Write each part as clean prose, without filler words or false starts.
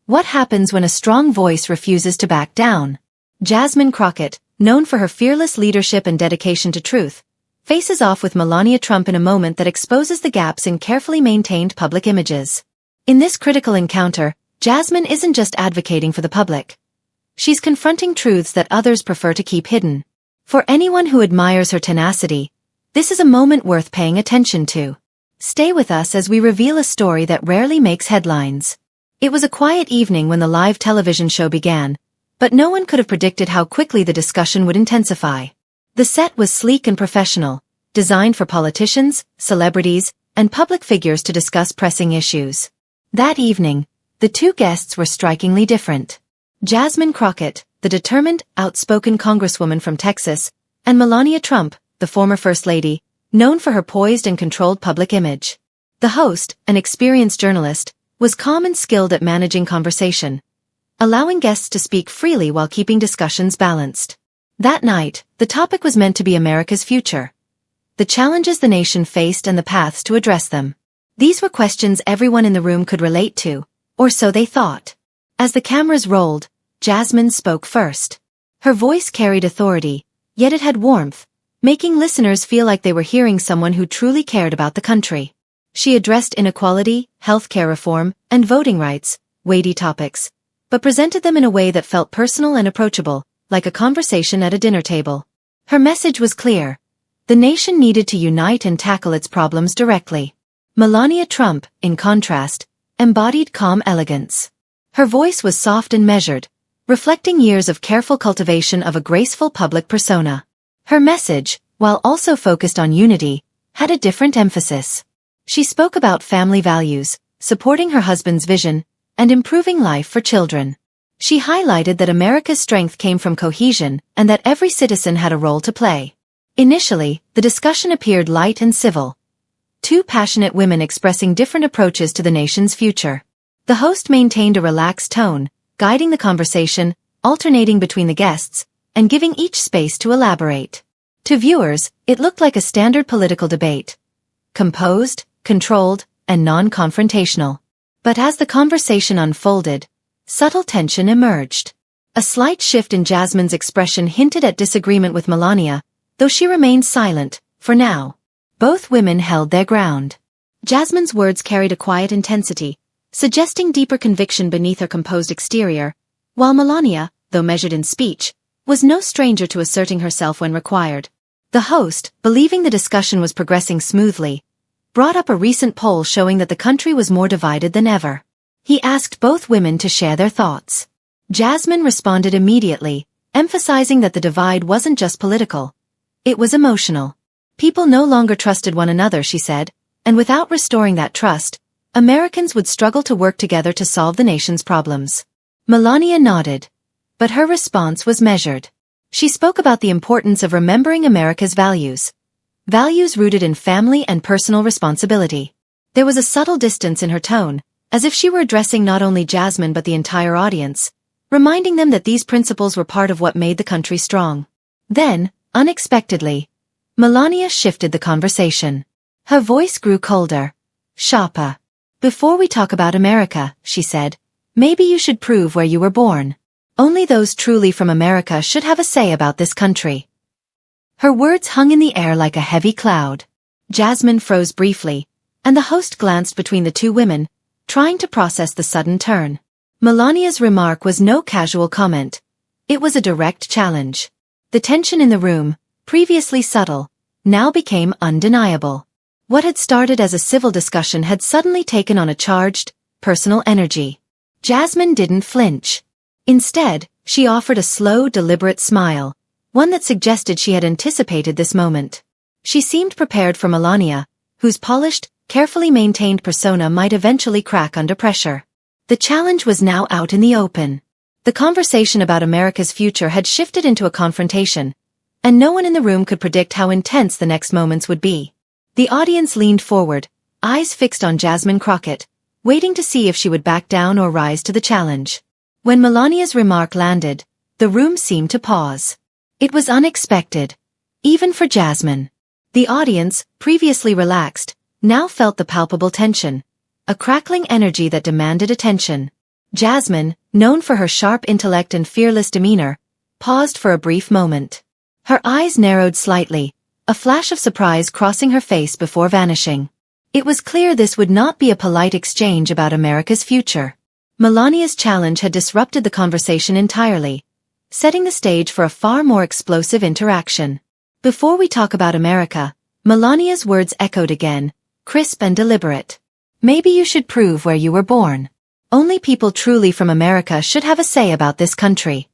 What happens when a strong voice refuses to back down? Jasmine Crockett, known for her fearless leadership and dedication to truth, faces off with Melania Trump in a moment that exposes the gaps in carefully maintained public images. In this critical encounter, Jasmine isn't just advocating for the public. She's confronting truths that others prefer to keep hidden. For anyone who admires her tenacity, this is a moment worth paying attention to. Stay with us as we reveal a story that rarely makes headlines. It was a quiet evening when the live television show began, but no one could have predicted how quickly the discussion would intensify. The set was sleek and professional, designed for politicians, celebrities, and public figures to discuss pressing issues. That evening, the two guests were strikingly different. Jasmine Crockett, the determined, outspoken congresswoman from Texas, and Melania Trump, the former First Lady, known for her poised and controlled public image. The host, an experienced journalist, was calm and skilled at managing conversation, allowing guests to speak freely while keeping discussions balanced. That night, the topic was meant to be America's future, the challenges the nation faced and the paths to address them. These were questions everyone in the room could relate to, or so they thought. As the cameras rolled, Jasmine spoke first. Her voice carried authority, yet it had warmth, making listeners feel like they were hearing someone who truly cared about the country. She addressed inequality, healthcare reform, and voting rights, weighty topics, but presented them in a way that felt personal and approachable, like a conversation at a dinner table. Her message was clear. The nation needed to unite and tackle its problems directly. Melania Trump, in contrast, embodied calm elegance. Her voice was soft and measured, reflecting years of careful cultivation of a graceful public persona. Her message, while also focused on unity, had a different emphasis. She spoke about family values, supporting her husband's vision, and improving life for children. She highlighted that America's strength came from cohesion and that every citizen had a role to play. Initially, the discussion appeared light and civil. Two passionate women expressing different approaches to the nation's future. The host maintained a relaxed tone, guiding the conversation, alternating between the guests, and giving each space to elaborate. To viewers, it looked like a standard political debate. Composed, controlled, and non-confrontational. But as the conversation unfolded, subtle tension emerged. A slight shift in Jasmine's expression hinted at disagreement with Melania, though she remained silent, for now. Both women held their ground. Jasmine's words carried a quiet intensity, suggesting deeper conviction beneath her composed exterior, while Melania, though measured in speech, was no stranger to asserting herself when required. The host, believing the discussion was progressing smoothly, brought up a recent poll showing that the country was more divided than ever. He asked both women to share their thoughts. Jasmine responded immediately, emphasizing that the divide wasn't just political. It was emotional. People no longer trusted one another, she said, and without restoring that trust, Americans would struggle to work together to solve the nation's problems. Melania nodded, but her response was measured. She spoke about the importance of remembering America's values. Values rooted in family and personal responsibility. There was a subtle distance in her tone, as if she were addressing not only Jasmine but the entire audience, reminding them that these principles were part of what made the country strong. Then, unexpectedly, Melania shifted the conversation. Her voice grew colder, sharper. Before we talk about America, she said, maybe you should prove where you were born. Only those truly from America should have a say about this country. Her words hung in the air like a heavy cloud. Jasmine froze briefly, and the host glanced between the two women, trying to process the sudden turn. Melania's remark was no casual comment. It was a direct challenge. The tension in the room, previously subtle, now became undeniable. What had started as a civil discussion had suddenly taken on a charged, personal energy. Jasmine didn't flinch. Instead, she offered a slow, deliberate smile, one that suggested she had anticipated this moment. She seemed prepared for Melania, whose polished, carefully maintained persona might eventually crack under pressure. The challenge was now out in the open. The conversation about America's future had shifted into a confrontation, and no one in the room could predict how intense the next moments would be. The audience leaned forward, eyes fixed on Jasmine Crockett, waiting to see if she would back down or rise to the challenge. When Melania's remark landed, the room seemed to pause. It was unexpected, even for Jasmine. The audience, previously relaxed, now felt the palpable tension, a crackling energy that demanded attention. Jasmine, known for her sharp intellect and fearless demeanor, paused for a brief moment. Her eyes narrowed slightly, a flash of surprise crossing her face before vanishing. It was clear this would not be a polite exchange about America's future. Melania's challenge had disrupted the conversation entirely, setting the stage for a far more explosive interaction. Before we talk about America, Melania's words echoed again, crisp and deliberate. Maybe you should prove where you were born. Only people truly from America should have a say about this country.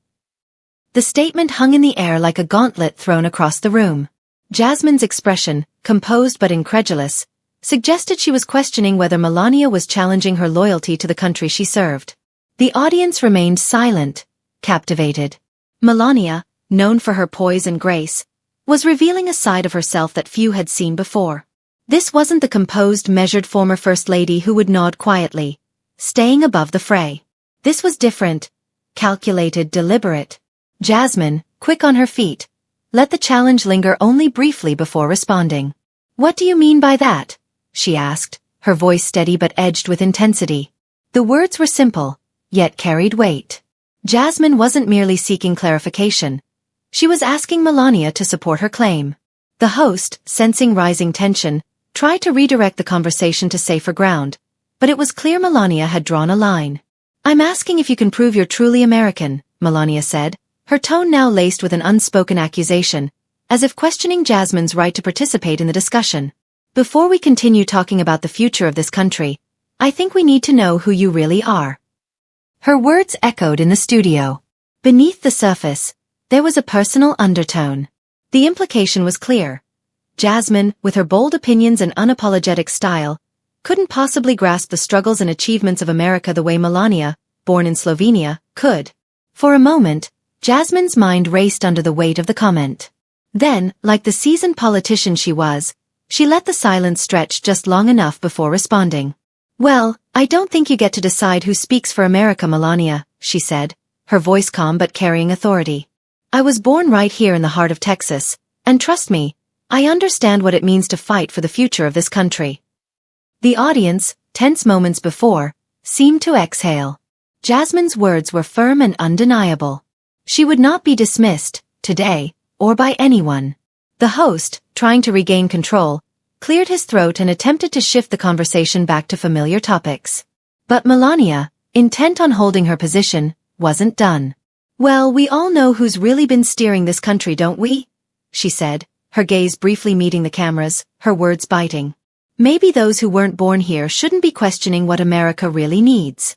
The statement hung in the air like a gauntlet thrown across the room. Jasmine's expression, composed but incredulous, suggested she was questioning whether Melania was challenging her loyalty to the country she served. The audience remained silent, captivated. Melania, known for her poise and grace, was revealing a side of herself that few had seen before. This wasn't the composed, measured former First Lady who would nod quietly, staying above the fray. This was different, calculated, deliberate. Jasmine, quick on her feet, let the challenge linger only briefly before responding. "What do you mean by that?" she asked, her voice steady but edged with intensity. The words were simple, yet carried weight. Jasmine wasn't merely seeking clarification. She was asking Melania to support her claim. The host, sensing rising tension, tried to redirect the conversation to safer ground, but it was clear Melania had drawn a line. "I'm asking if you can prove you're truly American," Melania said, her tone now laced with an unspoken accusation, as if questioning Jasmine's right to participate in the discussion. "Before we continue talking about the future of this country, I think we need to know who you really are." Her words echoed in the studio. Beneath the surface, there was a personal undertone. The implication was clear. Jasmine, with her bold opinions and unapologetic style, couldn't possibly grasp the struggles and achievements of America the way Melania, born in Slovenia, could. For a moment, Jasmine's mind raced under the weight of the comment. Then, like the seasoned politician she was, she let the silence stretch just long enough before responding. "Well, I don't think you get to decide who speaks for America, Melania," she said, her voice calm but carrying authority. "I was born right here in the heart of Texas, and trust me, I understand what it means to fight for the future of this country." The audience, tense moments before, seemed to exhale. Jasmine's words were firm and undeniable. She would not be dismissed, today, or by anyone. The host, trying to regain control, cleared his throat and attempted to shift the conversation back to familiar topics. But Melania, intent on holding her position, wasn't done. "Well, we all know who's really been steering this country, don't we?" she said, her gaze briefly meeting the cameras, her words biting. "Maybe those who weren't born here shouldn't be questioning what America really needs."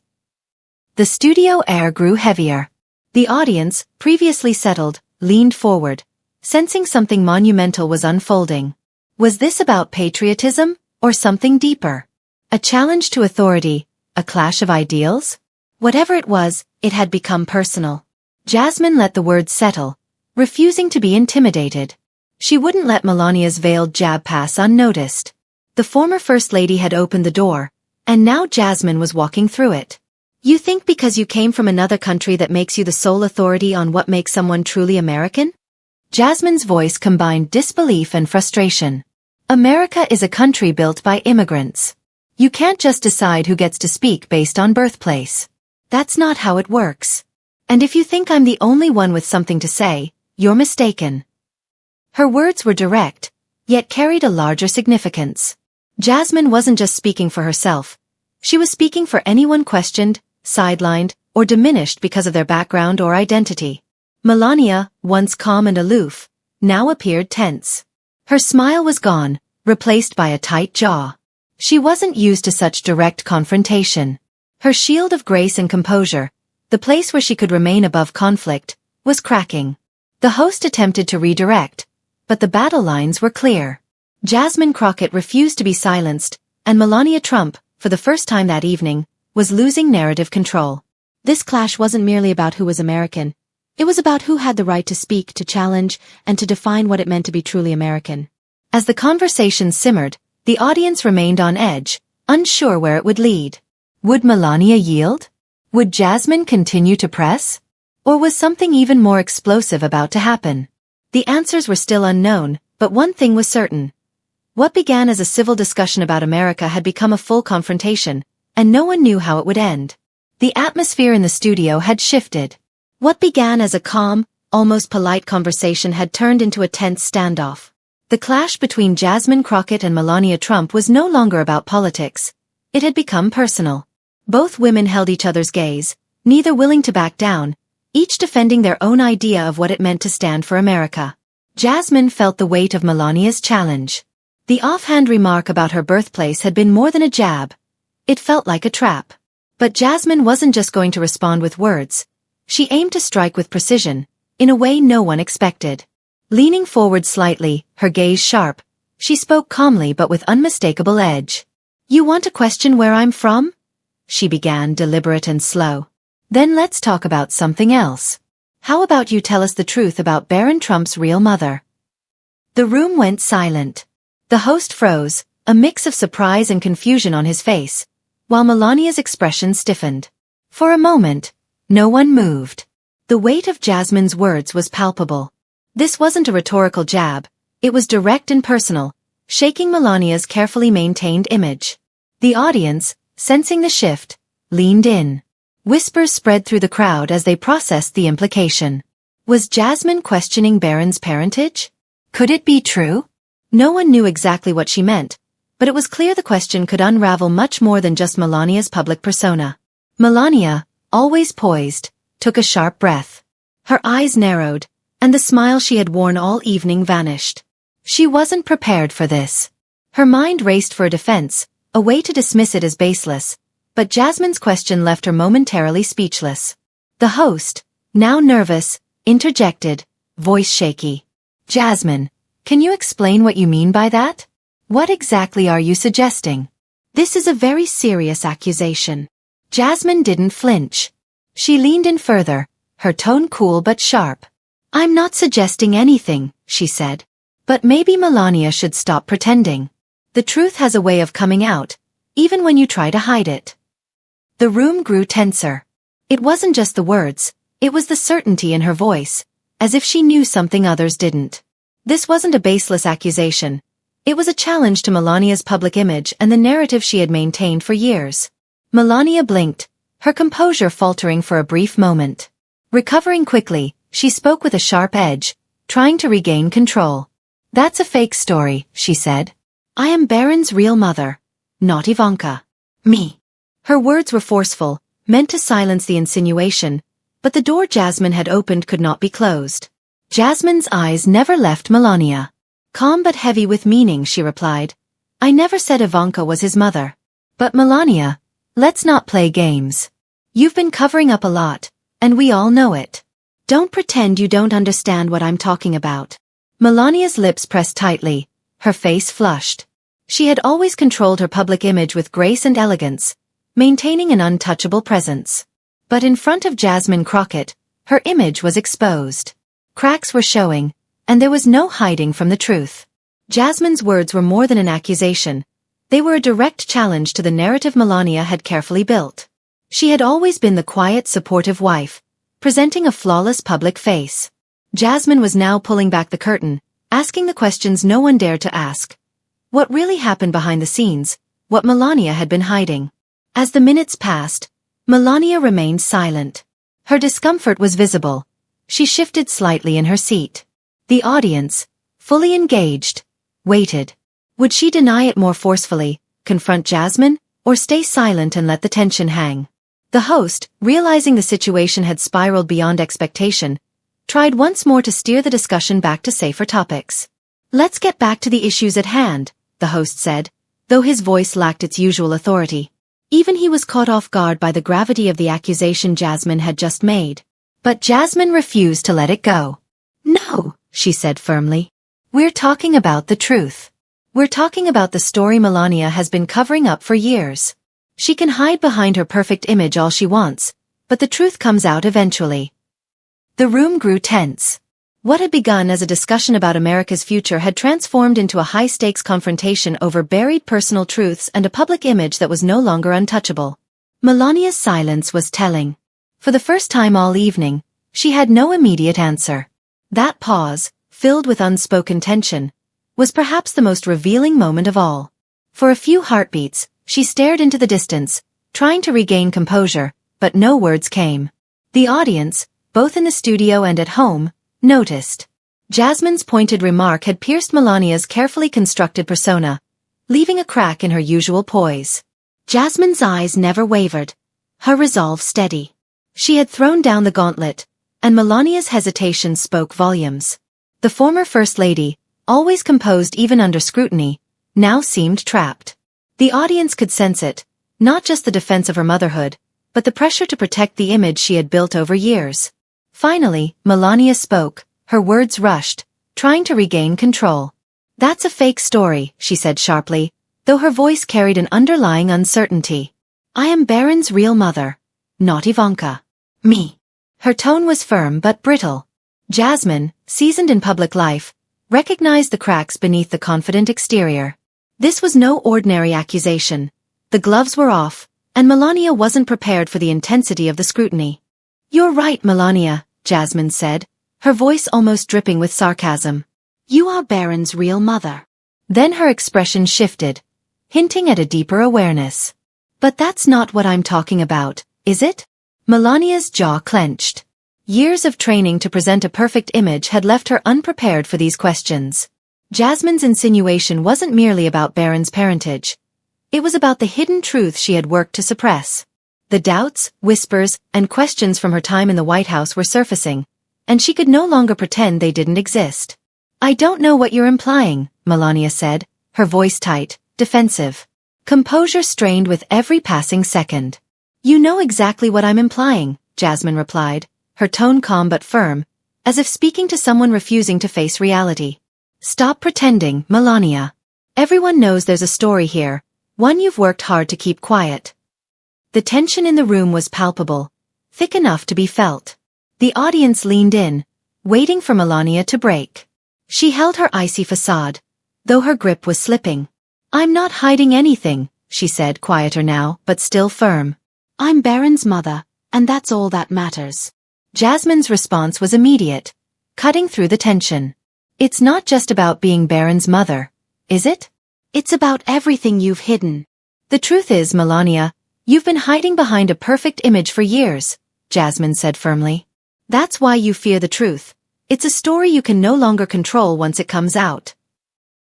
The studio air grew heavier. The audience, previously settled, leaned forward, sensing something monumental was unfolding. Was this about patriotism, or something deeper? A challenge to authority, a clash of ideals? Whatever it was, it had become personal. Jasmine let the words settle, refusing to be intimidated. She wouldn't let Melania's veiled jab pass unnoticed. The former First Lady had opened the door, and now Jasmine was walking through it. "You think because you came from another country that makes you the sole authority on what makes someone truly American?" Jasmine's voice combined disbelief and frustration. "America is a country built by immigrants. You can't just decide who gets to speak based on birthplace. That's not how it works. And if you think I'm the only one with something to say, you're mistaken." Her words were direct, yet carried a larger significance. Jasmine wasn't just speaking for herself. She was speaking for anyone questioned, sidelined, or diminished because of their background or identity. Melania, once calm and aloof, now appeared tense. Her smile was gone, replaced by a tight jaw. She wasn't used to such direct confrontation. Her shield of grace and composure, the place where she could remain above conflict, was cracking. The host attempted to redirect, but the battle lines were clear. Jasmine Crockett refused to be silenced, and Melania Trump, for the first time that evening, was losing narrative control. This clash wasn't merely about who was American. It was about who had the right to speak, to challenge, and to define what it meant to be truly American. As the conversation simmered, the audience remained on edge, unsure where it would lead. Would Melania yield? Would Jasmine continue to press? Or was something even more explosive about to happen? The answers were still unknown, but one thing was certain. What began as a civil discussion about America had become a full confrontation, and no one knew how it would end. The atmosphere in the studio had shifted. What began as a calm, almost polite conversation had turned into a tense standoff. The clash between Jasmine Crockett and Melania Trump was no longer about politics. It had become personal. Both women held each other's gaze, neither willing to back down, each defending their own idea of what it meant to stand for America. Jasmine felt the weight of Melania's challenge. The offhand remark about her birthplace had been more than a jab. It felt like a trap. But Jasmine wasn't just going to respond with words. She aimed to strike with precision, in a way no one expected. Leaning forward slightly, her gaze sharp, she spoke calmly but with unmistakable edge. "You want to question where I'm from?" she began, deliberate and slow. "Then let's talk about something else. How about you tell us the truth about Baron Trump's real mother?" The room went silent. The host froze, a mix of surprise and confusion on his face, while Melania's expression stiffened. For a moment, no one moved. The weight of Jasmine's words was palpable. This wasn't a rhetorical jab, it was direct and personal, shaking Melania's carefully maintained image. The audience, sensing the shift, leaned in. Whispers spread through the crowd as they processed the implication. Was Jasmine questioning Baron's parentage? Could it be true? No one knew exactly what she meant, but it was clear the question could unravel much more than just Melania's public persona. Melania, always poised, took a sharp breath. Her eyes narrowed, and the smile she had worn all evening vanished. She wasn't prepared for this. Her mind raced for a defense, a way to dismiss it as baseless, but Jasmine's question left her momentarily speechless. The host, now nervous, interjected, voice shaky. "Jasmine, can you explain what you mean by that? What exactly are you suggesting? This is a very serious accusation." Jasmine didn't flinch. She leaned in further, her tone cool but sharp. "I'm not suggesting anything," she said. "But maybe Melania should stop pretending. The truth has a way of coming out, even when you try to hide it." The room grew tenser. It wasn't just the words, it was the certainty in her voice, as if she knew something others didn't. This wasn't a baseless accusation. It was a challenge to Melania's public image and the narrative she had maintained for years. Melania blinked, her composure faltering for a brief moment. Recovering quickly, she spoke with a sharp edge, trying to regain control. "That's a fake story," she said. "I am Baron's real mother, not Ivanka. Me." Her words were forceful, meant to silence the insinuation, but the door Jasmine had opened could not be closed. Jasmine's eyes never left Melania. Calm but heavy with meaning, she replied. "I never said Ivanka was his mother. But Melania, let's not play games. You've been covering up a lot, and we all know it. Don't pretend you don't understand what I'm talking about." Melania's lips pressed tightly, her face flushed. She had always controlled her public image with grace and elegance, maintaining an untouchable presence. But in front of Jasmine Crockett, her image was exposed. Cracks were showing, and there was no hiding from the truth. Jasmine's words were more than an accusation. They were a direct challenge to the narrative Melania had carefully built. She had always been the quiet, supportive wife, presenting a flawless public face. Jasmine was now pulling back the curtain, asking the questions no one dared to ask. What really happened behind the scenes, what Melania had been hiding. As the minutes passed, Melania remained silent. Her discomfort was visible. She shifted slightly in her seat. The audience, fully engaged, waited. Would she deny it more forcefully, confront Jasmine, or stay silent and let the tension hang? The host, realizing the situation had spiraled beyond expectation, tried once more to steer the discussion back to safer topics. "Let's get back to the issues at hand," the host said, though his voice lacked its usual authority. Even he was caught off guard by the gravity of the accusation Jasmine had just made. But Jasmine refused to let it go. "No," she said firmly. "We're talking about the truth. We're talking about the story Melania has been covering up for years. She can hide behind her perfect image all she wants, but the truth comes out eventually." The room grew tense. What had begun as a discussion about America's future had transformed into a high-stakes confrontation over buried personal truths and a public image that was no longer untouchable. Melania's silence was telling. For the first time all evening, she had no immediate answer. That pause, filled with unspoken tension, was perhaps the most revealing moment of all. For a few heartbeats, she stared into the distance, trying to regain composure, but no words came. The audience, both in the studio and at home, noticed. Jasmine's pointed remark had pierced Melania's carefully constructed persona, leaving a crack in her usual poise. Jasmine's eyes never wavered, her resolve steady. She had thrown down the gauntlet, and Melania's hesitation spoke volumes. The former First Lady, always composed even under scrutiny, now seemed trapped. The audience could sense it, not just the defense of her motherhood, but the pressure to protect the image she had built over years. Finally, Melania spoke, her words rushed, trying to regain control. "That's a fake story," she said sharply, though her voice carried an underlying uncertainty. "I am Baron's real mother, not Ivanka. Me." Her tone was firm but brittle. Jasmine, seasoned in public life, recognized the cracks beneath the confident exterior. This was no ordinary accusation. The gloves were off, and Melania wasn't prepared for the intensity of the scrutiny. "You're right, Melania," Jasmine said, her voice almost dripping with sarcasm. "You are Baron's real mother." Then her expression shifted, hinting at a deeper awareness. "But that's not what I'm talking about, is it?" Melania's jaw clenched. Years of training to present a perfect image had left her unprepared for these questions. Jasmine's insinuation wasn't merely about Baron's parentage. It was about the hidden truth she had worked to suppress. The doubts, whispers, and questions from her time in the White House were surfacing, and she could no longer pretend they didn't exist. "I don't know what you're implying," Melania said, her voice tight, defensive. Composure strained with every passing second. "You know exactly what I'm implying," Jasmine replied, her tone calm but firm, as if speaking to someone refusing to face reality. "Stop pretending, Melania. Everyone knows there's a story here, one you've worked hard to keep quiet." The tension in the room was palpable, thick enough to be felt. The audience leaned in, waiting for Melania to break. She held her icy facade, though her grip was slipping. "I'm not hiding anything," she said, quieter now, but still firm. "I'm Baron's mother, and that's all that matters." Jasmine's response was immediate, cutting through the tension. "It's not just about being Baron's mother, is it? It's about everything you've hidden." "The truth is, Melania, you've been hiding behind a perfect image for years," Jasmine said firmly. "That's why you fear the truth. It's a story you can no longer control once it comes out."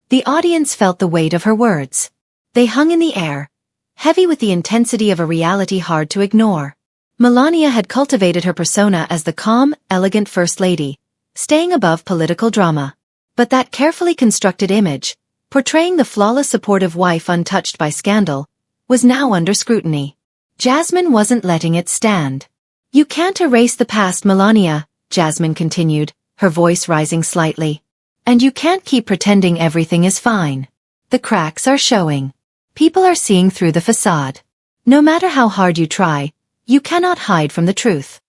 The audience felt the weight of her words. They hung in the air, heavy with the intensity of a reality hard to ignore. Melania had cultivated her persona as the calm, elegant First Lady, staying above political drama. But that carefully constructed image, portraying the flawless supportive wife untouched by scandal, was now under scrutiny. Jasmine wasn't letting it stand. "You can't erase the past, Melania," Jasmine continued, her voice rising slightly. "And you can't keep pretending everything is fine. The cracks are showing. People are seeing through the facade. No matter how hard you try, you cannot hide from the truth."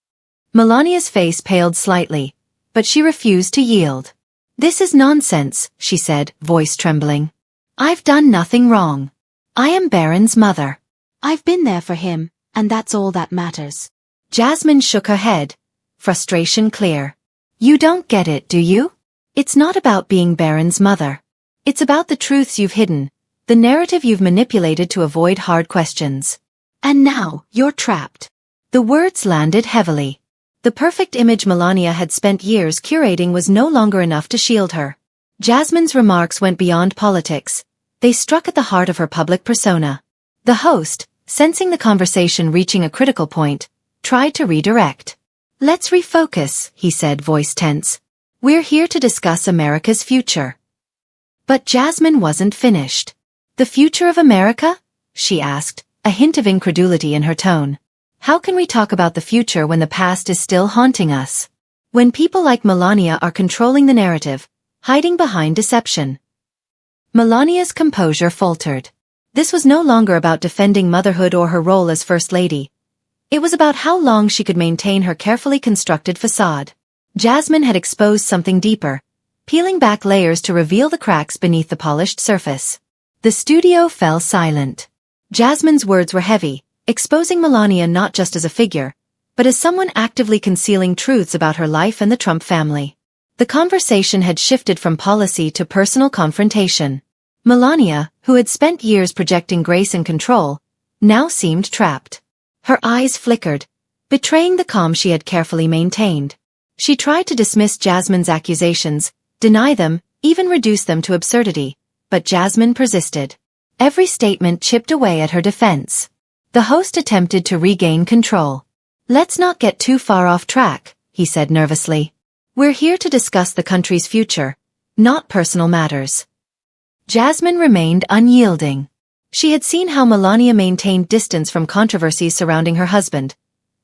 Melania's face paled slightly, but she refused to yield. "This is nonsense," she said, voice trembling. "I've done nothing wrong. I am Baron's mother. I've been there for him, and that's all that matters." Jasmine shook her head, frustration clear. "You don't get it, do you? It's not about being Baron's mother. It's about the truths you've hidden, the narrative you've manipulated to avoid hard questions. And now, you're trapped." The words landed heavily. The perfect image Melania had spent years curating was no longer enough to shield her. Jasmine's remarks went beyond politics. They struck at the heart of her public persona. The host, sensing the conversation reaching a critical point, tried to redirect. "Let's refocus," he said, voice tense. "We're here to discuss America's future." But Jasmine wasn't finished. "The future of America?" she asked, a hint of incredulity in her tone. "How can we talk about the future when the past is still haunting us? When people like Melania are controlling the narrative, hiding behind deception?" Melania's composure faltered. This was no longer about defending motherhood or her role as First Lady. It was about how long she could maintain her carefully constructed facade. Jasmine had exposed something deeper, peeling back layers to reveal the cracks beneath the polished surface. The studio fell silent. Jasmine's words were heavy, exposing Melania not just as a figure, but as someone actively concealing truths about her life and the Trump family. The conversation had shifted from policy to personal confrontation. Melania, who had spent years projecting grace and control, now seemed trapped. Her eyes flickered, betraying the calm she had carefully maintained. She tried to dismiss Jasmine's accusations, deny them, even reduce them to absurdity, but Jasmine persisted. Every statement chipped away at her defense. The host attempted to regain control. "Let's not get too far off track," he said nervously. "We're here to discuss the country's future, not personal matters." Jasmine remained unyielding. She had seen how Melania maintained distance from controversies surrounding her husband,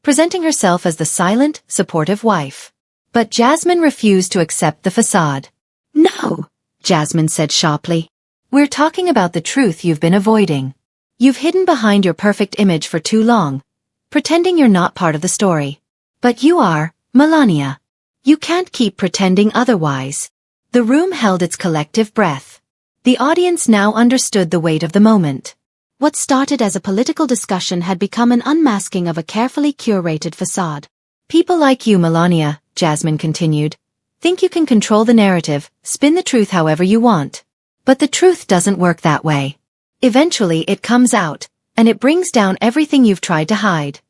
presenting herself as the silent, supportive wife. But Jasmine refused to accept the facade. "No," Jasmine said sharply. "We're talking about the truth you've been avoiding. You've hidden behind your perfect image for too long, pretending you're not part of the story. But you are, Melania. You can't keep pretending otherwise." The room held its collective breath. The audience now understood the weight of the moment. What started as a political discussion had become an unmasking of a carefully curated facade. "People like you, Melania," Jasmine continued, "think you can control the narrative, spin the truth however you want. But the truth doesn't work that way. Eventually it comes out, and it brings down everything you've tried to hide."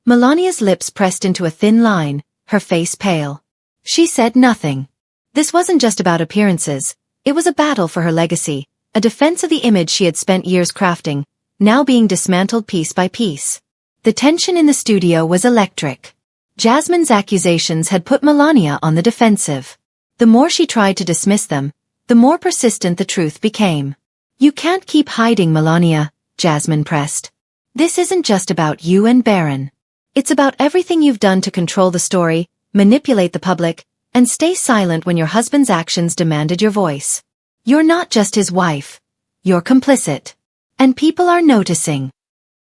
Melania's lips pressed into a thin line, her face pale. She said nothing. This wasn't just about appearances. It was a battle for her legacy, a defense of the image she had spent years crafting, now being dismantled piece by piece. The tension in the studio was electric. Jasmine's accusations had put Melania on the defensive. The more she tried to dismiss them, the more persistent the truth became. "You can't keep hiding, Melania," Jasmine pressed. "This isn't just about you and Baron. It's about everything you've done to control the story, manipulate the public, and stay silent when your husband's actions demanded your voice. You're not just his wife. You're complicit. And people are noticing."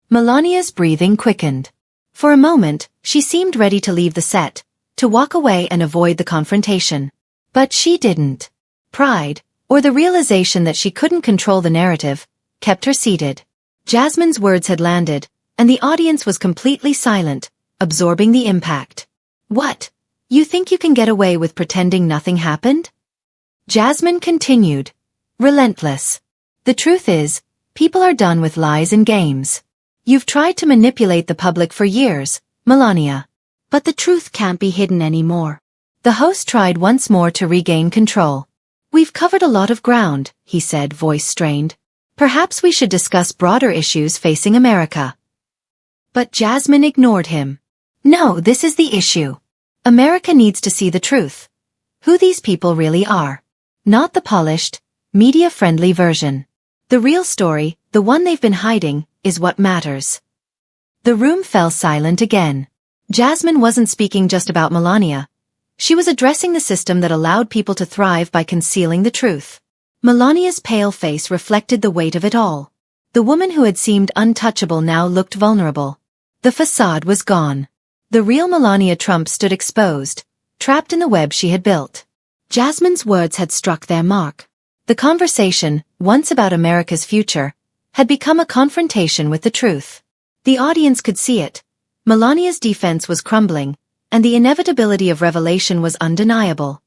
Melania's breathing quickened. For a moment, she seemed ready to leave the set, to walk away and avoid the confrontation. But she didn't. Pride, or the realization that she couldn't control the narrative, kept her seated. Jasmine's words had landed, and the audience was completely silent, absorbing the impact. "What? You think you can get away with pretending nothing happened?" Jasmine continued, relentless. "The truth is, people are done with lies and games. You've tried to manipulate the public for years, Melania. But the truth can't be hidden anymore." The host tried once more to regain control. "We've covered a lot of ground," he said, voice strained. "Perhaps we should discuss broader issues facing America." But Jasmine ignored him. "No, this is the issue. America needs to see the truth. Who these people really are. Not the polished, media-friendly version. The real story, the one they've been hiding, is what matters." The room fell silent again. Jasmine wasn't speaking just about Melania. She was addressing the system that allowed people to thrive by concealing the truth. Melania's pale face reflected the weight of it all. The woman who had seemed untouchable now looked vulnerable. The facade was gone. The real Melania Trump stood exposed, trapped in the web she had built. Jasmine's words had struck their mark. The conversation, once about America's future, had become a confrontation with the truth. The audience could see it. Melania's defense was crumbling, and the inevitability of revelation was undeniable.